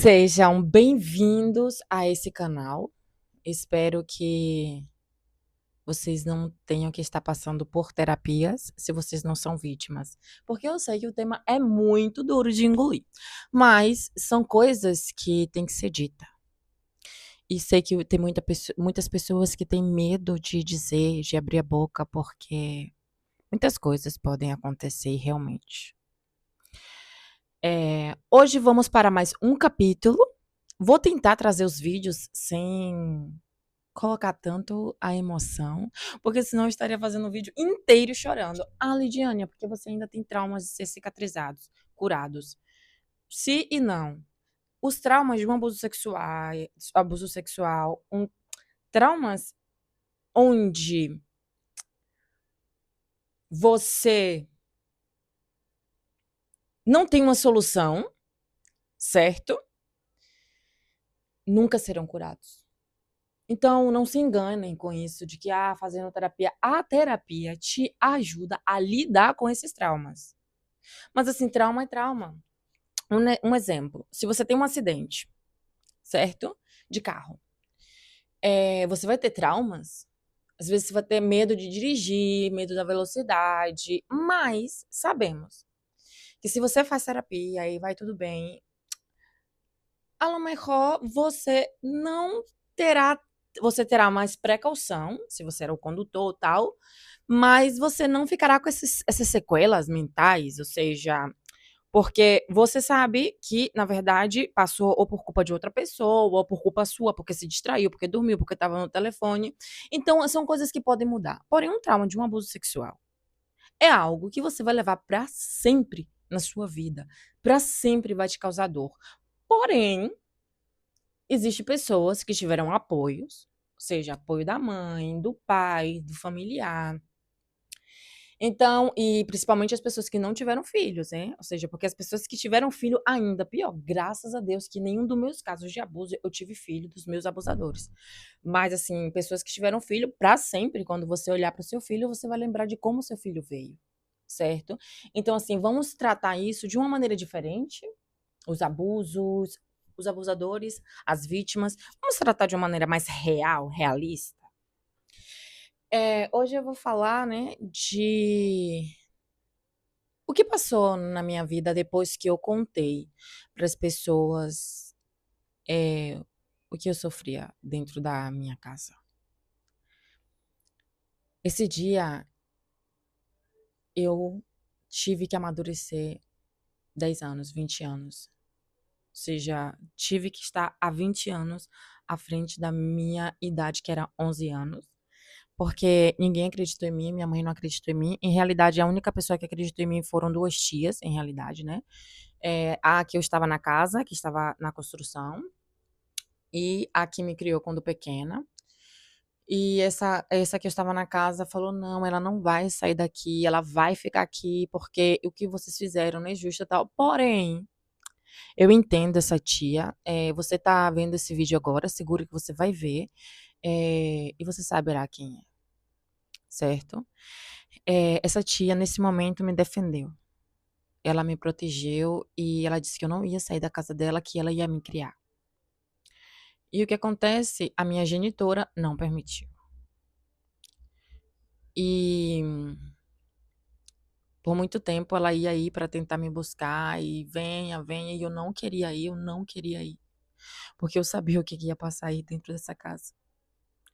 Sejam bem-vindos a esse canal. Espero que vocês não tenham que estar passando por terapias, se vocês não são vítimas, porque eu sei que o tema é muito duro de engolir, mas são coisas que têm que ser dita. E sei que tem muitas pessoas que têm medo de dizer, de abrir a boca, porque muitas coisas podem acontecer realmente. Hoje vamos para mais um capítulo. Vou tentar trazer os vídeos sem colocar tanto a emoção, porque senão eu estaria fazendo o vídeo inteiro chorando. Ah, Lidiane, é porque você ainda tem traumas de ser cicatrizados, curados. Se e não. Os traumas de um abuso sexual, traumas onde você não tem uma solução, certo? Nunca serão curados. Então, não se enganem com isso de que, fazendo terapia, a terapia te ajuda a lidar com esses traumas. Mas, assim, trauma é trauma. Um exemplo, se você tem um acidente, certo? De carro, você vai ter traumas? Às vezes você vai ter medo de dirigir, medo da velocidade, mas sabemos que se você faz terapia e vai tudo bem, a lo mejor você terá mais precaução, se você era o condutor ou tal, mas você não ficará com essas sequelas mentais, ou seja, porque você sabe que, na verdade, passou ou por culpa de outra pessoa, ou por culpa sua, porque se distraiu, porque dormiu, porque estava no telefone. Então, são coisas que podem mudar. Porém, um trauma de um abuso sexual é algo que você vai levar para sempre na sua vida, para sempre vai te causar dor. Porém, existem pessoas que tiveram apoios, ou seja, apoio da mãe, do pai, do familiar. Então, e principalmente as pessoas que não tiveram filhos, né? Ou seja, porque as pessoas que tiveram filho, ainda pior. Graças a Deus que nenhum dos meus casos de abuso eu tive filho dos meus abusadores. Mas, assim, pessoas que tiveram filho, para sempre, quando você olhar para o seu filho, você vai lembrar de como seu filho veio, certo? Então, assim, vamos tratar isso de uma maneira diferente, os abusos, os abusadores, as vítimas. Vamos tratar de uma maneira mais real, realista. Hoje eu vou falar, né, de o que passou na minha vida depois que eu contei para as pessoas, o que eu sofria dentro da minha casa. Esse dia eu tive que amadurecer 10 anos, 20 anos. Ou seja, tive que estar há 20 anos à frente da minha idade, que era 11 anos, porque ninguém acreditou em mim, minha mãe não acreditou em mim. Em realidade, a única pessoa que acreditou em mim foram 2 tias, em realidade, né. A que eu estava na casa, que estava na construção, e a que me criou quando pequena. E essa que eu estava na casa falou: "Não, ela não vai sair daqui, ela vai ficar aqui, porque o que vocês fizeram não é justo e tal". Porém, eu entendo essa tia, você tá vendo esse vídeo agora, seguro que você vai ver, e você saberá quem é, certo? Essa tia, nesse momento, me defendeu. Ela me protegeu e ela disse que eu não ia sair da casa dela, que ela ia me criar. E o que acontece? A minha genitora não permitiu. E por muito tempo ela ia ir para tentar me buscar e venha, venha, e eu não queria ir, eu não queria ir, porque eu sabia o que ia passar aí dentro dessa casa,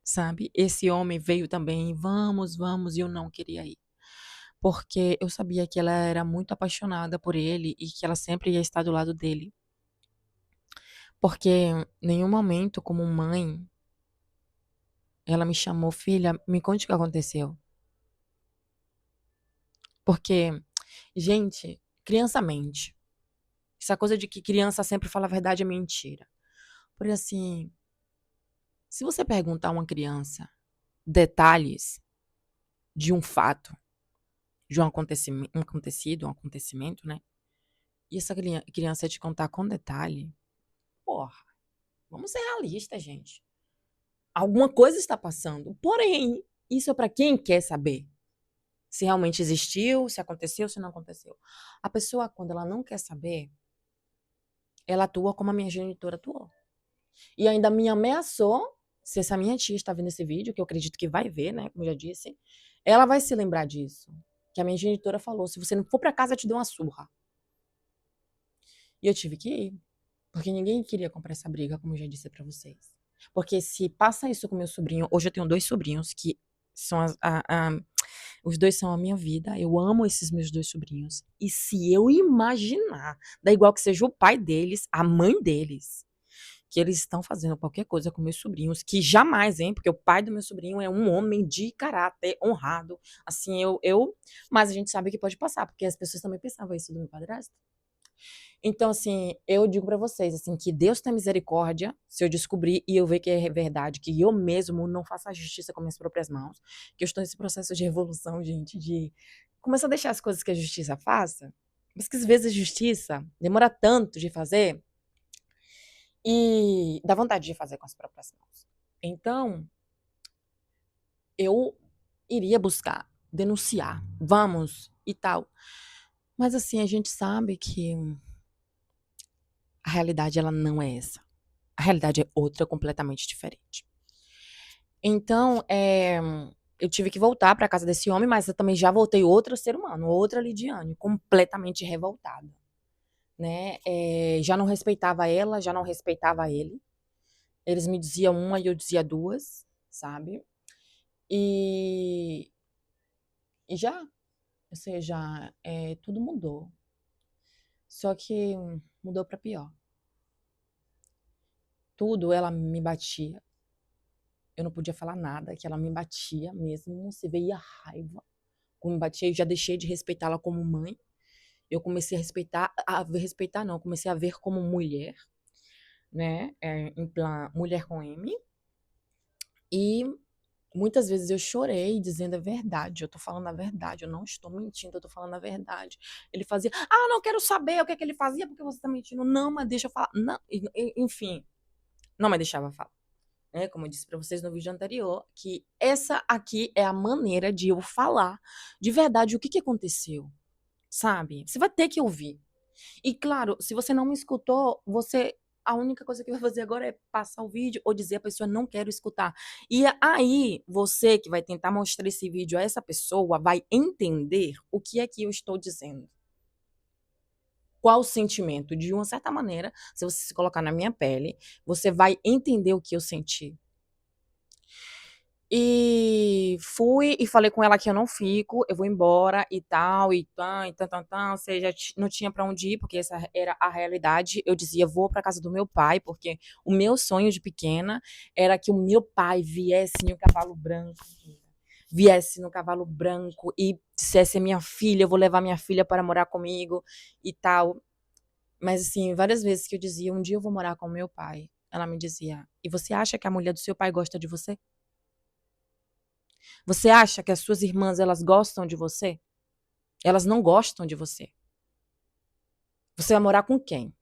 sabe? Esse homem veio também, vamos, vamos, e eu não queria ir. Porque eu sabia que ela era muito apaixonada por ele e que ela sempre ia estar do lado dele. Porque em nenhum momento, como mãe, ela me chamou, filha, me conte o que aconteceu. Porque, gente, criança mente. Essa coisa de que criança sempre fala a verdade é mentira. Porque assim, se você perguntar a uma criança detalhes de um fato, de um acontecimento, né? E essa criança te contar com detalhe, porra, vamos ser realistas, gente. Alguma coisa está passando. Porém, isso é para quem quer saber se realmente existiu, se aconteceu, se não aconteceu. A pessoa, quando ela não quer saber, ela atua como a minha genitora atuou. E ainda me ameaçou, se essa minha tia está vendo esse vídeo, que eu acredito que vai ver, né, como eu já disse, ela vai se lembrar disso. Que a minha genitora falou: se você não for pra casa, eu te dou uma surra. E eu tive que ir, porque ninguém queria comprar essa briga, como eu já disse pra vocês. Porque se passa isso com meu sobrinho, hoje eu tenho 2 sobrinhos que são os 2 são a minha vida, eu amo esses meus 2 sobrinhos. E se eu imaginar, dá igual que seja o pai deles, a mãe deles, que eles estão fazendo qualquer coisa com meus sobrinhos, que jamais, hein, porque o pai do meu sobrinho é um homem de caráter honrado, assim, mas a gente sabe que pode passar, porque as pessoas também pensavam isso do meu padrasto. Então, assim, eu digo pra vocês, assim, que Deus tenha misericórdia se eu descobrir e eu ver que é verdade, que eu mesmo não faço a justiça com minhas próprias mãos, que eu estou nesse processo de revolução, gente, de começar a deixar as coisas que a justiça faça, mas que às vezes a justiça demora tanto de fazer e dá vontade de fazer com as próprias mãos. Então, eu iria buscar, denunciar, vamos e tal. Mas assim, a gente sabe que a realidade ela não é essa. A realidade é outra, completamente diferente. Então, eu tive que voltar para casa desse homem, mas eu também já voltei outro ser humano, outra Lidiane, completamente revoltada, né? Já não respeitava ela, já não respeitava ele. Eles me diziam uma e eu dizia duas, sabe? E, e já, ou seja, tudo mudou. Só que mudou para pior. Tudo ela me batia. Eu não podia falar nada, que ela me batia mesmo, você veia a raiva. Como me batia, eu já deixei de respeitá-la como mãe. Eu comecei respeitar não, comecei a ver como mulher, né? Em plan, mulher com M. E muitas vezes eu chorei dizendo a verdade, eu tô falando a verdade, eu não estou mentindo, eu tô falando a verdade. Ele fazia, não quero saber o que é que ele fazia porque você tá mentindo. Não, mas deixa eu falar. Não, enfim, não me deixava falar. Como eu disse para vocês no vídeo anterior, que essa aqui é a maneira de eu falar de verdade o que aconteceu, sabe? Você vai ter que ouvir. E claro, se você não me escutou, a única coisa que vai fazer agora é passar o vídeo ou dizer a pessoa não quero escutar. E aí, você que vai tentar mostrar esse vídeo a essa pessoa vai entender o que é que eu estou dizendo. Qual o sentimento? De uma certa maneira, se você se colocar na minha pele, você vai entender o que eu senti. E fui e falei com ela que eu não fico, eu vou embora e tal, e ou seja, não tinha pra onde ir, porque essa era a realidade. Eu dizia, vou pra casa do meu pai, porque o meu sonho de pequena era que o meu pai viesse no cavalo branco e dissesse, minha filha, eu vou levar minha filha para morar comigo e tal. Mas assim, várias vezes que eu dizia, um dia eu vou morar com o meu pai, ela me dizia, e você acha que a mulher do seu pai gosta de você? Você acha que as suas irmãs, elas gostam de você? Elas não gostam de você. Você vai morar com quem?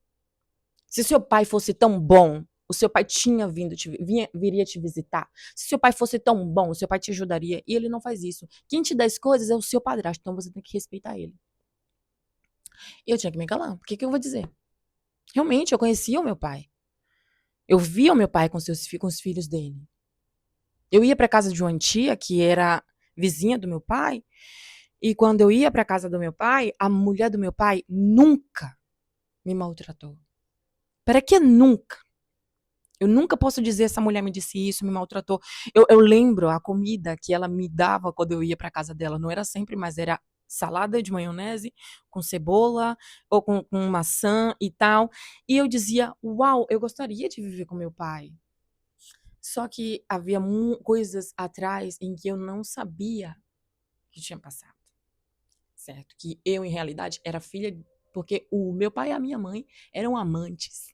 Se seu pai fosse tão bom, o seu pai viria te visitar. Se seu pai fosse tão bom, o seu pai te ajudaria. E ele não faz isso. Quem te dá as coisas é o seu padrasto, então você tem que respeitar ele. E eu tinha que me calar. O que eu vou dizer? Realmente, eu conhecia o meu pai. Eu via o meu pai com os filhos dele. Eu ia para casa de uma tia que era vizinha do meu pai, e quando eu ia para casa do meu pai, a mulher do meu pai nunca me maltratou. Para que nunca? Eu nunca posso dizer essa mulher me disse isso, me maltratou. Eu lembro a comida que ela me dava quando eu ia para casa dela. Não era sempre, mas era salada de maionese com cebola ou com maçã e tal. E eu dizia, uau, eu gostaria de viver com meu pai. Só que havia coisas atrás em que eu não sabia que tinha passado. Certo? Que eu, em realidade, era filha... Porque o meu pai e a minha mãe eram amantes.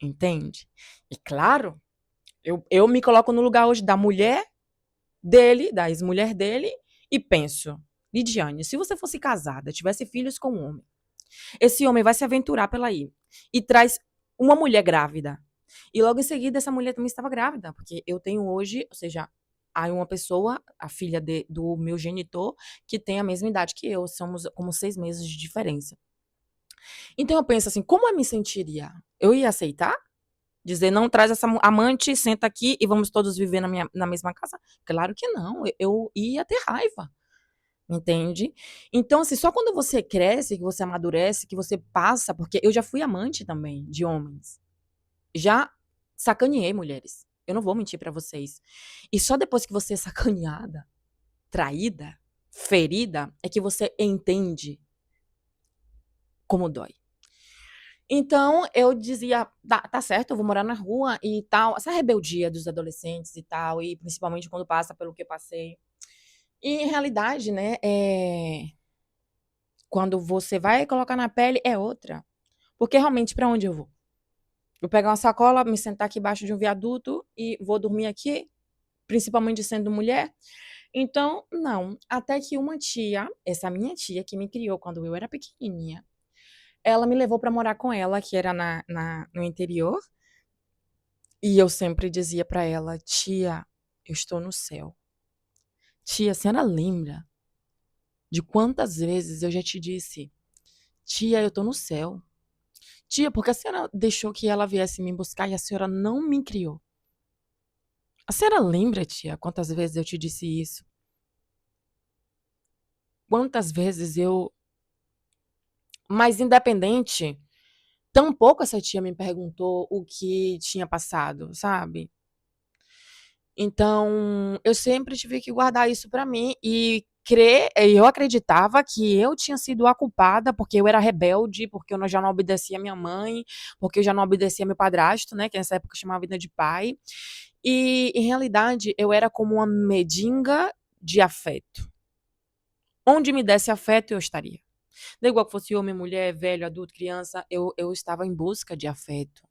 Entende? E claro, eu me coloco no lugar hoje da mulher dele, da ex-mulher dele, e penso, Lidiane, se você fosse casada, tivesse filhos com um homem, esse homem vai se aventurar pela aí e traz uma mulher grávida. E logo em seguida, essa mulher também estava grávida, porque eu tenho hoje, ou seja, há uma pessoa, a filha do meu genitor, que tem a mesma idade que eu, somos como 6 meses de diferença. Então eu penso assim, como eu me sentiria? Eu ia aceitar? Dizer, não traz essa amante, senta aqui e vamos todos viver na mesma casa? Claro que não, eu ia ter raiva, entende? Então, assim, só quando você cresce, que você amadurece, que você passa, porque eu já fui amante também de homens. Já sacaneei mulheres. Eu não vou mentir pra vocês. E só depois que você é sacaneada, traída, ferida, é que você entende como dói. Então, eu dizia: tá certo, eu vou morar na rua e tal", essa rebeldia dos adolescentes e tal, e principalmente quando passa pelo que eu passei. E em realidade, né, quando você vai colocar na pele é outra, porque realmente pra onde eu vou? Vou pegar uma sacola, me sentar aqui embaixo de um viaduto e vou dormir aqui, principalmente sendo mulher? Então, não. Até que uma tia, essa minha tia que me criou quando eu era pequenininha, ela me levou pra morar com ela, que era no interior. E eu sempre dizia pra ela: "Tia, eu estou no céu. Tia, a senhora lembra de quantas vezes eu já te disse: 'Tia, eu tô no céu'. Tia, por que a senhora deixou que ela viesse me buscar e a senhora não me criou? A senhora lembra, tia, quantas vezes eu te disse isso? Quantas vezes eu". Mas independente, tampouco essa tia me perguntou o que tinha passado, sabe? Então, eu sempre tive que guardar isso pra mim e eu acreditava que eu tinha sido a culpada, porque eu era rebelde, porque eu já não obedecia minha mãe, porque eu já não obedecia meu padrasto, né, que nessa época eu chamava ainda de pai. E, em realidade, eu era como uma mendiga de afeto. Onde me desse afeto, eu estaria. Não é igual que fosse homem, mulher, velho, adulto, criança, eu estava em busca de afeto.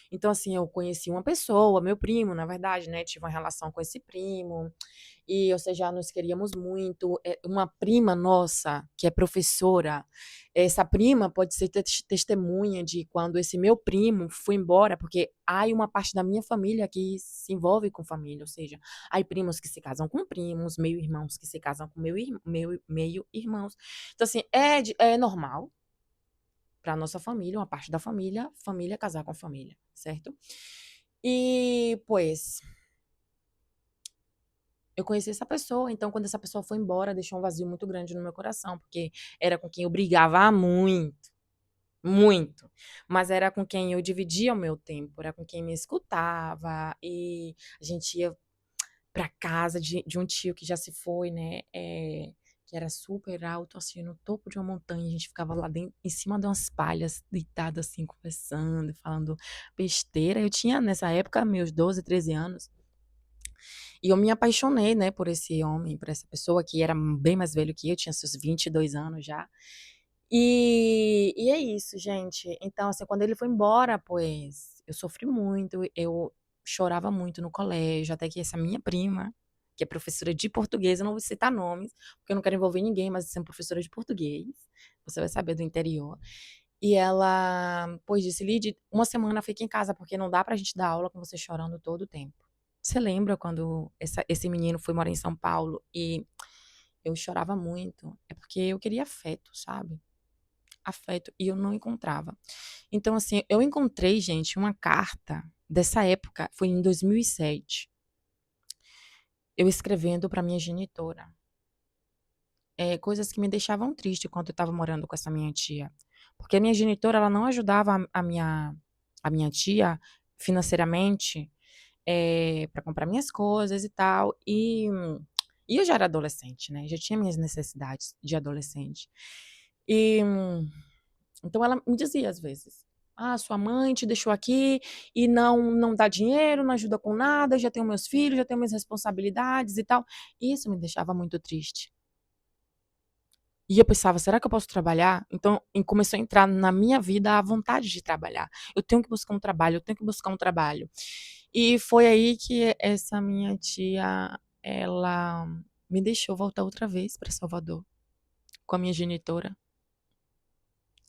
Então, assim, eu conheci uma pessoa, meu primo, na verdade, né? Tive uma relação com esse primo, e, ou seja, nos queríamos muito. Uma prima nossa, que é professora, essa prima pode ser testemunha de quando esse meu primo foi embora, porque há uma parte da minha família que se envolve com família, ou seja, há primos que se casam com primos, meio-irmãos que se casam com meio-irmãos. Então, assim, é normal para nossa família, uma parte da família, família casar com família, certo? E, pois, eu conheci essa pessoa, então quando essa pessoa foi embora, deixou um vazio muito grande no meu coração, porque era com quem eu brigava muito, muito, mas era com quem eu dividia o meu tempo, era com quem me escutava, e a gente ia pra casa de um tio que já se foi, né, que era super alto, assim, no topo de uma montanha, a gente ficava lá em cima de umas palhas, deitado assim, conversando, falando besteira. Eu tinha, nessa época, meus 12, 13 anos, e eu me apaixonei, né, por esse homem, por essa pessoa que era bem mais velho que eu, tinha seus 22 anos já. E é isso, gente. Então, assim, quando ele foi embora, pois, eu sofri muito, eu chorava muito no colégio, até que essa minha prima, que é professora de português, eu não vou citar nomes, porque eu não quero envolver ninguém, mas é uma professora de português, você vai saber do interior. E ela, pois, disse: "Lide, uma semana fica em casa, porque não dá pra gente dar aula com você chorando todo o tempo". Você lembra quando esse menino foi morar em São Paulo e eu chorava muito? É porque eu queria afeto, sabe? Afeto, e eu não encontrava. Então, assim, eu encontrei, gente, uma carta dessa época, foi em 2007, eu escrevendo para minha genitora, coisas que me deixavam triste quando eu estava morando com essa minha tia, porque a minha genitora, ela não ajudava a minha tia financeiramente, para comprar minhas coisas e tal, e eu já era adolescente, né, já tinha minhas necessidades de adolescente. E então ela me dizia às vezes: "Ah, sua mãe te deixou aqui e não dá dinheiro, não ajuda com nada, já tenho meus filhos, já tenho minhas responsabilidades e tal". Isso me deixava muito triste. E eu pensava: "Será que eu posso trabalhar?". Então, começou a entrar na minha vida a vontade de trabalhar. Eu tenho que buscar um trabalho, eu tenho que buscar um trabalho. E foi aí que essa minha tia, ela me deixou voltar outra vez para Salvador com a minha genitora,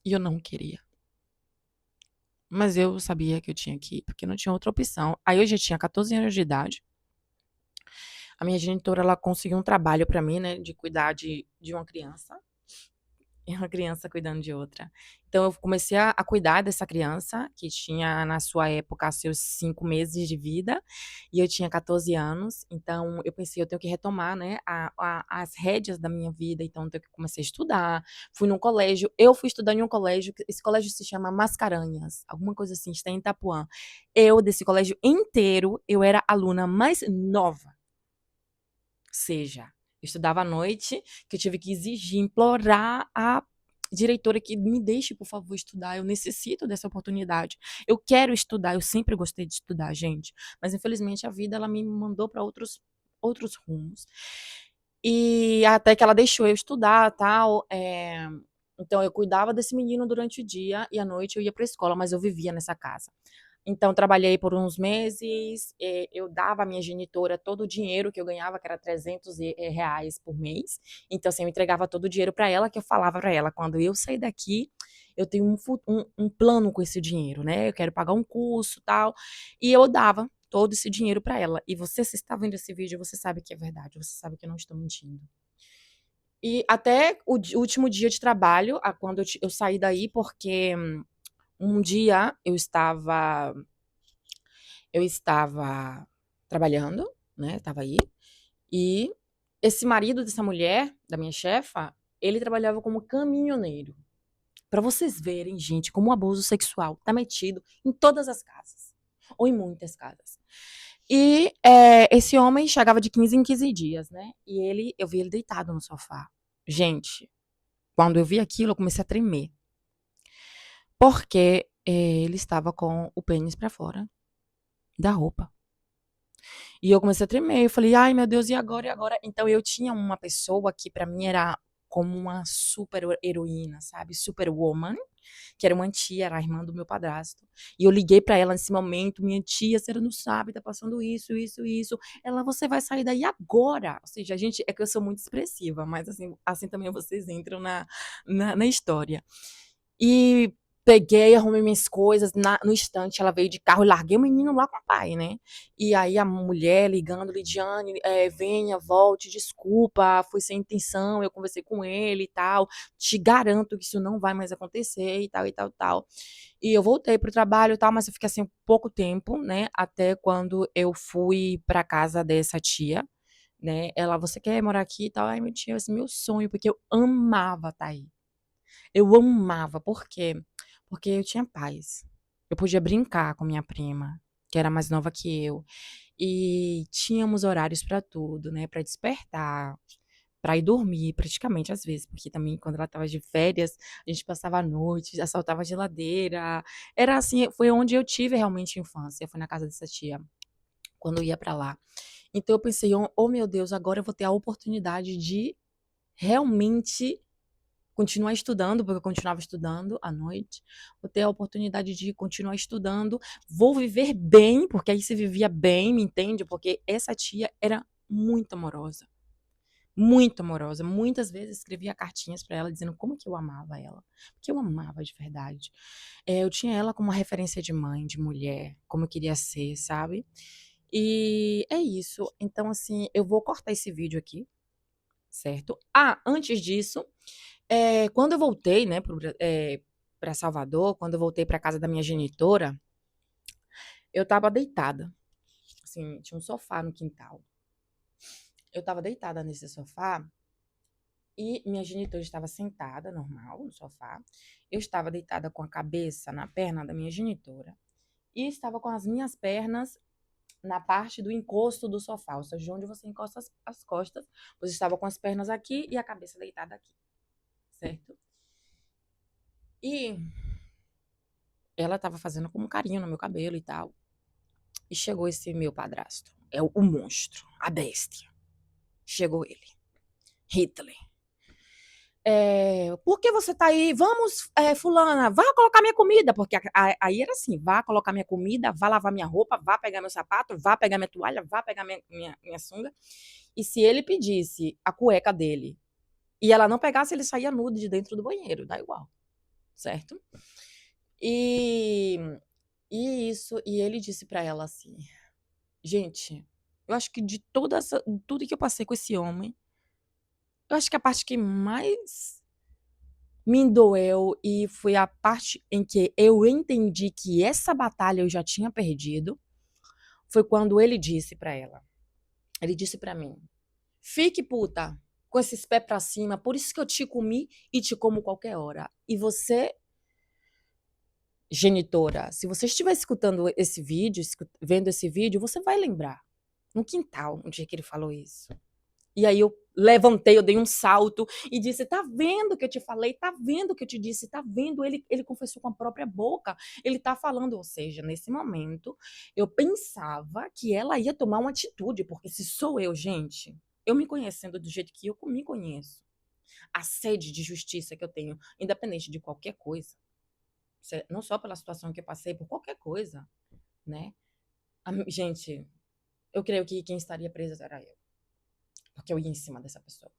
e eu não queria. Mas eu sabia que eu tinha que ir, porque não tinha outra opção. Aí eu já tinha 14 anos de idade. A minha genitora, ela conseguiu um trabalho pra mim, né, de cuidar de uma criança. e uma criança cuidando de outra. Então eu comecei a cuidar dessa criança, que tinha na sua época seus 5 meses de vida, e eu tinha 14 anos, então eu pensei: "Eu tenho que retomar, né, a as rédeas da minha vida", então eu comecei a estudar, fui num colégio, eu fui estudar em um colégio, que esse colégio se chama Mascarenhas, alguma coisa assim, está em Itapuã. Eu, desse colégio inteiro, eu era a aluna mais nova. Seja, eu estudava à noite, que eu tive que exigir, implorar a diretora que me deixe, por favor, estudar. Eu necessito dessa oportunidade. Eu quero estudar. Eu sempre gostei de estudar, gente. Mas infelizmente a vida ela me mandou para outros rumos. E até que ela deixou eu estudar, tal. Então eu cuidava desse menino durante o dia e à noite eu ia para a escola, mas eu vivia nessa casa. Então trabalhei por uns meses, eu dava à minha genitora todo o dinheiro que eu ganhava, que era R$ 300 por mês. Então, assim, eu entregava todo o dinheiro para ela, que eu falava para ela: "Quando eu sair daqui, eu tenho um plano com esse dinheiro, né, eu quero pagar um curso, tal". E eu dava todo esse dinheiro para ela. E você, se está vendo esse vídeo, você sabe que é verdade, você sabe que eu não estou mentindo. E até o último dia de trabalho, quando eu saí daí, porque um dia eu estava trabalhando, né, estava aí, e esse marido dessa mulher, da minha chefa, ele trabalhava como caminhoneiro. Pra vocês verem, gente, como o abuso sexual tá metido em todas as casas, ou em muitas casas. E, esse homem chegava de 15 em 15 dias, né, e eu vi ele deitado no sofá. Gente, quando eu vi aquilo, eu comecei a tremer, porque, ele estava com o pênis pra fora da roupa. E eu comecei a tremer, eu falei: "Ai meu Deus, e agora, e agora?". Então eu tinha uma pessoa que pra mim era como uma super heroína, sabe, superwoman, que era uma tia, era a irmã do meu padrasto. E eu liguei pra ela nesse momento: "Minha tia, a senhora não sabe, tá passando isso, isso, isso". Ela: "Você vai sair daí agora". Ou seja, a gente é que eu sou muito expressiva, mas assim também vocês entram na história. E peguei, arrumei minhas coisas, no instante ela veio de carro e larguei o menino lá com o pai, né. E aí a mulher ligando: "Lidiane, venha, volte, desculpa, foi sem intenção, eu conversei com ele e tal, te garanto que isso não vai mais acontecer e tal, e tal, tal". E eu voltei para o trabalho e tal, mas eu fiquei, assim, pouco tempo, né, até quando eu fui pra casa dessa tia, né, ela: "Você quer morar aqui e tal?". "Ai, meu tio, esse é meu sonho", porque eu amava estar aí. Eu amava, por quê? Porque eu tinha paz. Eu podia brincar com minha prima, que era mais nova que eu, e tínhamos horários pra tudo, né, pra despertar, pra ir dormir, praticamente às vezes, porque também quando ela estava de férias, a gente passava a noite, assaltava a geladeira. Era assim, foi onde eu tive realmente infância, foi na casa dessa tia, quando eu ia pra lá. Então eu pensei: "Oh meu Deus, agora eu vou ter a oportunidade de realmente continuar estudando", porque eu continuava estudando à noite, vou ter a oportunidade de continuar estudando, vou viver bem, porque aí se vivia bem, me entende, porque essa tia era muito amorosa, muitas vezes escrevia cartinhas para ela dizendo como que eu amava ela, porque eu amava de verdade. Eu tinha ela como uma referência de mãe, de mulher, como eu queria ser, sabe. E é isso, então assim, eu vou cortar esse vídeo aqui, certo. Antes disso, quando eu voltei, né, pra Salvador, quando eu voltei pra casa da minha genitora, eu estava deitada, assim, tinha um sofá no quintal. Eu estava deitada nesse sofá e minha genitora estava sentada, normal, no sofá. Eu estava deitada com a cabeça na perna da minha genitora e estava com as minhas pernas na parte do encosto do sofá, ou seja, onde você encosta as costas, você estava com as pernas aqui e a cabeça deitada aqui, certo? E ela estava fazendo com um carinho no meu cabelo e tal. E chegou esse meu padrasto. É o monstro, a bestia. Chegou ele, Hitler. Por que você tá aí? Vamos, fulana, vá colocar minha comida, porque aí era assim, vá colocar minha comida, vá lavar minha roupa, vá pegar meu sapato, vá pegar minha toalha, vá pegar minha sunga. E se ele pedisse a cueca dele e ela não pegasse, ele saía nudo de dentro do banheiro, dá igual, certo? E, e ele disse pra ela assim: Gente, eu acho que de tudo que eu passei com esse homem, eu acho que a parte que mais me doeu e foi a parte em que eu entendi que essa batalha eu já tinha perdido, foi quando ele disse pra ela. Ele disse pra mim: "Fique puta, com esses pés pra cima, por isso que eu te comi e te como qualquer hora. E você, genitora, se você estiver escutando esse vídeo, vendo esse vídeo, você vai lembrar. No quintal, um dia que ele falou isso. E aí eu levantei, eu dei um salto e disse: "Tá vendo que eu te falei? Tá vendo que eu te disse? Tá vendo? Ele confessou com a própria boca. Ele tá falando". Ou seja, nesse momento, eu pensava que ela ia tomar uma atitude, porque se sou eu, gente, eu me conhecendo do jeito que eu me conheço, a sede de justiça que eu tenho, independente de qualquer coisa, não só pela situação que eu passei, por qualquer coisa, né? Gente, eu creio que quem estaria presa era eu, porque eu ia em cima dessa pessoa.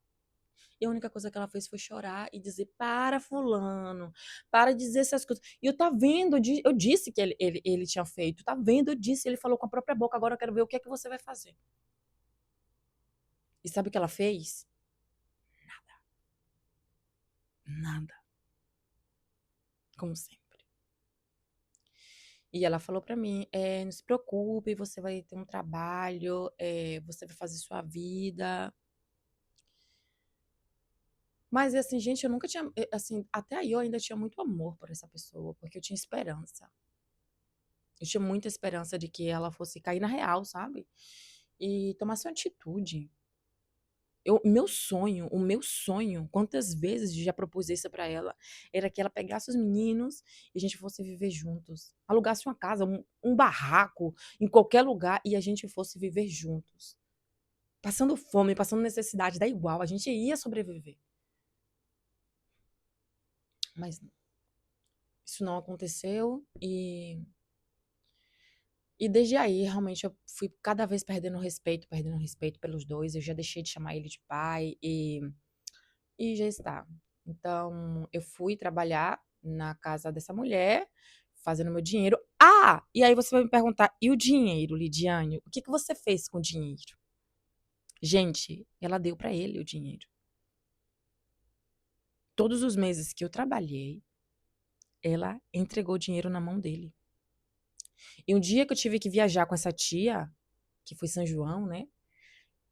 E a única coisa que ela fez foi chorar e dizer: "Para, fulano, para de dizer essas coisas". E eu: "Tá vendo, eu disse que ele tinha feito, tá vendo, eu disse, ele falou com a própria boca, agora eu quero ver o que é que você vai fazer". E sabe o que ela fez? Nada, como sempre. E ela falou pra mim: "Não se preocupe, você vai ter um trabalho, você vai fazer sua vida". Mas assim, gente, eu nunca tinha, assim, até aí eu ainda tinha muito amor por essa pessoa, porque eu tinha esperança. Eu tinha muita esperança de que ela fosse cair na real, sabe? E tomasse uma atitude. O meu sonho, quantas vezes eu já propus isso pra ela, era que ela pegasse os meninos e a gente fosse viver juntos. Alugasse uma casa, um barraco, em qualquer lugar e a gente fosse viver juntos. Passando fome, passando necessidade, dá igual, a gente ia sobreviver. Mas isso não aconteceu e desde aí, realmente, eu fui cada vez perdendo respeito pelos dois. Eu já deixei de chamar ele de pai e já está. Então, eu fui trabalhar na casa dessa mulher, fazendo meu dinheiro. Ah! E aí você vai me perguntar: e o dinheiro, Lidiane? O que que você fez com o dinheiro? Gente, ela deu pra ele o dinheiro. Todos os meses que eu trabalhei, ela entregou o dinheiro na mão dele. E um dia que eu tive que viajar com essa tia, que foi São João, né?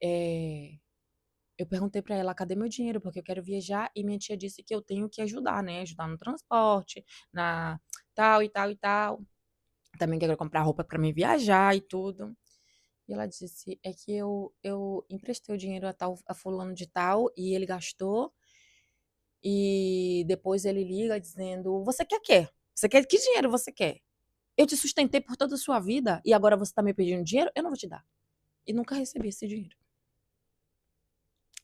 É, eu perguntei pra ela: "Cadê meu dinheiro? Porque eu quero viajar", e minha tia disse que eu tenho que ajudar, né, ajudar no transporte, na tal e tal e tal. Também quero comprar roupa pra mim viajar e tudo. E ela disse: "É que eu emprestei o dinheiro a fulano de tal e ele gastou, e depois ele liga dizendo: 'Você quer quê? Você quer que dinheiro você quer? Eu te sustentei por toda a sua vida e agora você tá me pedindo dinheiro? Eu não vou te dar'". E nunca recebi esse dinheiro,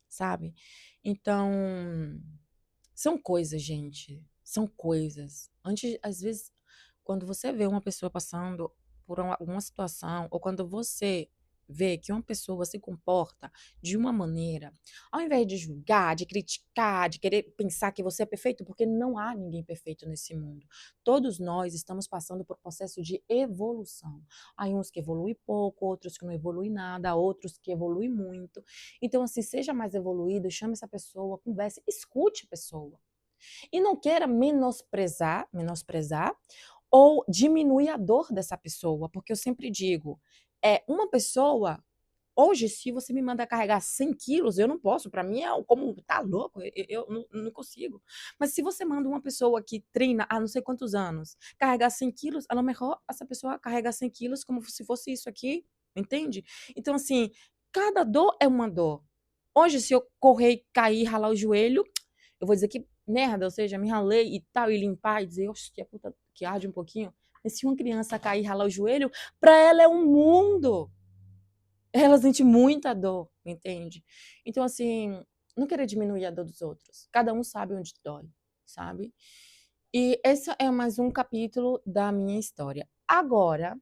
sabe. Então são coisas, gente, são coisas. Antes, às vezes, quando você vê uma pessoa passando por alguma situação, ou quando você vê que uma pessoa se comporta de uma maneira, ao invés de julgar, de criticar, de querer pensar que você é perfeito, porque não há ninguém perfeito nesse mundo. Todos nós estamos passando por processo de evolução. Há uns que evoluem pouco, outros que não evoluem nada, outros que evoluem muito. Então, assim, seja mais evoluído, chame essa pessoa, converse, escute a pessoa. E não queira menosprezar ou diminuir a dor dessa pessoa, porque eu sempre digo, uma pessoa hoje, se você me manda carregar 100 quilos, eu não posso, para mim é como tá louco, eu não consigo. Mas se você manda uma pessoa que treina há não sei quantos anos, carregar 100 quilos, a lo mejor essa pessoa carrega 100 quilos como se fosse isso aqui, entende? Então, assim, cada dor é uma dor. Hoje, se eu correr, cair, ralar o joelho, eu vou dizer que merda, ou seja, me ralei e tal, e limpar e dizer, oxe, que a puta que arde um pouquinho. Mas se uma criança cair e ralar o joelho, pra ela é um mundo. Ela sente muita dor, entende? Então, assim, não querer diminuir a dor dos outros. Cada um sabe onde dói, sabe? E esse é mais um capítulo da minha história. Agora,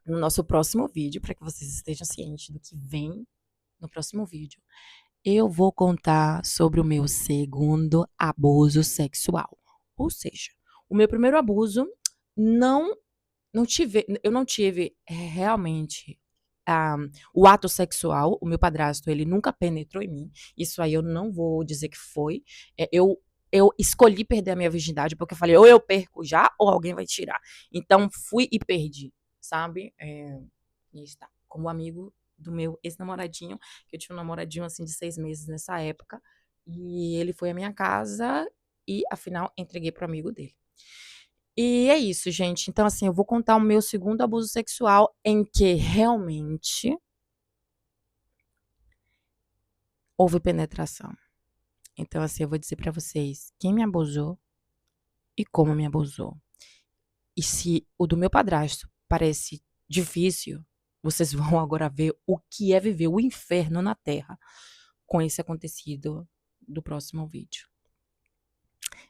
no nosso próximo vídeo, para que vocês estejam cientes do que vem no próximo vídeo, eu vou contar sobre o meu segundo abuso sexual. Ou seja, o meu primeiro abuso não eu não tive realmente ah, o ato sexual. O meu padrasto, ele nunca penetrou em mim. Isso aí eu não vou dizer que foi. Eu eu escolhi perder a minha virgindade, porque eu falei, ou eu perco já, ou alguém vai tirar. Então, fui e perdi, sabe? E está. Como amigo do meu ex-namoradinho, que eu tinha um namoradinho, assim, de 6 meses nessa época, e ele foi à minha casa e, afinal, entreguei pro amigo dele. E é isso, gente. Então, assim, eu vou contar o meu segundo abuso sexual em que realmente houve penetração. Então, assim, eu vou dizer pra vocês quem me abusou e como me abusou. E se o do meu padrasto parece difícil, vocês vão agora ver o que é viver o inferno na Terra com esse acontecido do próximo vídeo.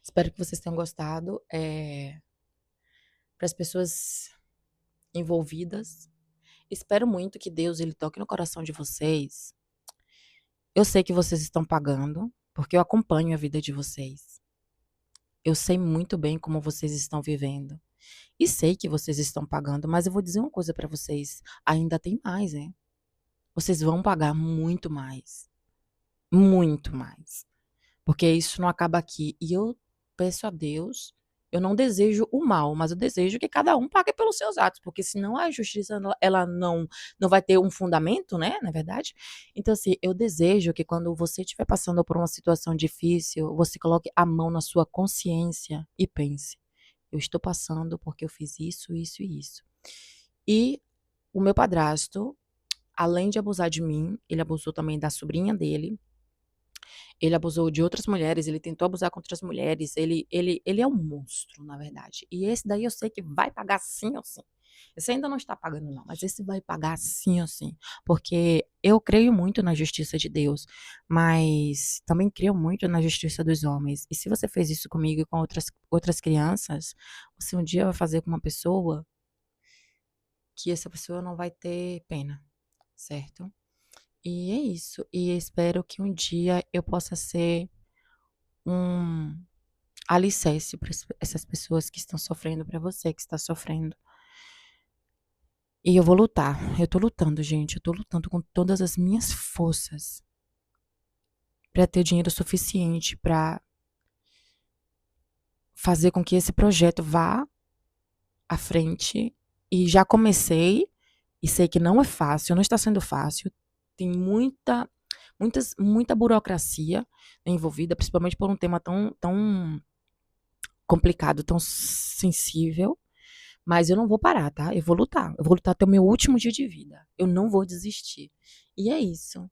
Espero que vocês tenham gostado. Para as pessoas envolvidas, espero muito que Deus ele toque no coração de vocês. Eu sei que vocês estão pagando, porque eu acompanho a vida de vocês. Eu sei muito bem como vocês estão vivendo. E sei que vocês estão pagando, mas eu vou dizer uma coisa pra vocês, ainda tem mais, hein. Vocês vão pagar muito mais, porque isso não acaba aqui. E eu peço a Deus, eu não desejo o mal, mas eu desejo que cada um pague pelos seus atos, porque senão a justiça ela não vai ter um fundamento, né, na verdade. Então assim, eu desejo que quando você estiver passando por uma situação difícil, você coloque a mão na sua consciência e pense: "Eu estou passando porque eu fiz isso, isso e isso". E o meu padrasto, além de abusar de mim, ele abusou também da sobrinha dele, ele abusou de outras mulheres, ele tentou abusar contra as mulheres, ele é um monstro, na verdade. E esse daí eu sei que vai pagar sim ou sim. Esse ainda não está pagando não, mas esse vai pagar sim ou sim, porque eu creio muito na justiça de Deus, mas também creio muito na justiça dos homens. E se você fez isso comigo e com outras crianças, você um dia vai fazer com uma pessoa que essa pessoa não vai ter pena, certo? E é isso. E espero que um dia eu possa ser um alicerce para essas pessoas que estão sofrendo, para você que está sofrendo. E eu vou lutar. Eu tô lutando, gente. Eu tô lutando com todas as minhas forças para ter dinheiro suficiente para fazer com que esse projeto vá à frente. E já comecei e sei que não é fácil, não está sendo fácil. Tem muita burocracia envolvida, principalmente por um tema tão complicado, tão sensível. Mas eu não vou parar, tá? Eu vou lutar. Eu vou lutar até o meu último dia de vida. Eu não vou desistir. E é isso.